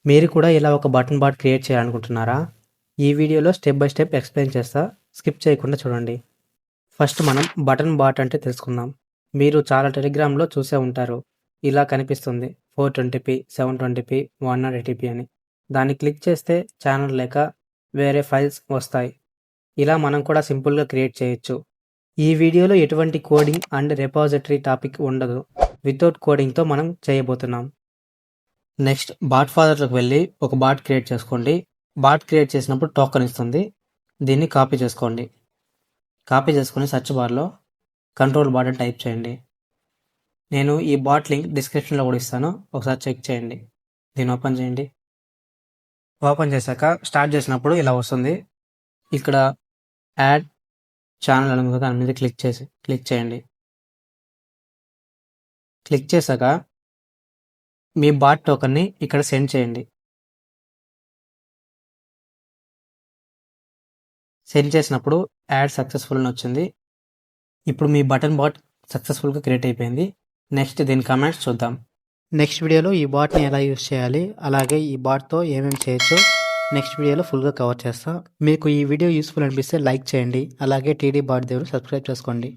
మీరు కూడా ఇలా ఒక బటన్ బాట్ క్రియేట్ చేయాలనుకుంటున్నారా? ఈ వీడియోలో స్టెప్ బై స్టెప్ ఎక్స్‌ప్లెయిన్ చేస్తా. స్కిప్ చేయకుండా చూడండి. ఫస్ట్ మనం బటన్ బాట్ అంటే తెలుసుకుందాం. మీరు చాలా టెలిగ్రామ్‌లో చూసే ఉంటారు. ఇలా కనిపిస్తుంది 420p, 720p, 180p అని. దాన్ని క్లిక్ చేస్తే ఛానల్ లేక వేరే ఫైల్స్ వస్తాయి. ఇలా మనం కూడా సింపుల్‌గా క్రియేట్ చేయొచ్చు. ఈ వీడియోలో ఎటువంటి కోడింగ్ అండ్ రిపాజిటరీ టాపిక్ ఉండదు. వితౌట్ కోడింగ్‌తో మనం చేయబోతున్నాం. నెక్స్ట్ బాట్ ఫాదర్‌లోకి వెళ్ళి ఒక బాట్ క్రియేట్ చేసుకోండి. బాట్ క్రియేట్ చేసినప్పుడు టోకెన్ ఇస్తుంది. దీన్ని కాపీ చేసుకోండి. కాపీ చేసుకొని సెర్చ్ బార్‌లో కంట్రోల్ బాట్ అని టైప్ చేయండి. నేను ఈ బాట్ లింక్ డిస్క్రిప్షన్‌లో కూడా ఇస్తాను. ఒకసారి చెక్ చేయండి. దీన్ని ఓపెన్ చేయండి. ఓపెన్ చేశాక స్టార్ట్ చేసినప్పుడు ఇలా వస్తుంది. ఇక్కడ యాడ్ ఛానల్ అని ఉంది కదా, దాని మీద క్లిక్ చేయండి. క్లిక్ చేశాక మీ బాట్ టోకెన్ని ఇక్కడ సెండ్ చేయండి. సెండ్ చేసినప్పుడు యాడ్ సక్సెస్ఫుల్ అని వచ్చింది. ఇప్పుడు మీ బటన్ బాట్ సక్సెస్ఫుల్గా క్రియేట్ అయిపోయింది. నెక్స్ట్ దీని కమెంట్స్ చూద్దాం. నెక్స్ట్ వీడియోలో ఈ బాట్ని ఎలా యూస్ చేయాలి, అలాగే ఈ బాట్తో ఏమేమి చేయొచ్చు నెక్స్ట్ వీడియోలో ఫుల్గా కవర్ చేస్తా. మీకు ఈ వీడియో యూస్ఫుల్ అనిపిస్తే లైక్ చేయండి. అలాగే టీడీ బాట్ దేవుడు సబ్స్క్రైబ్ చేసుకోండి.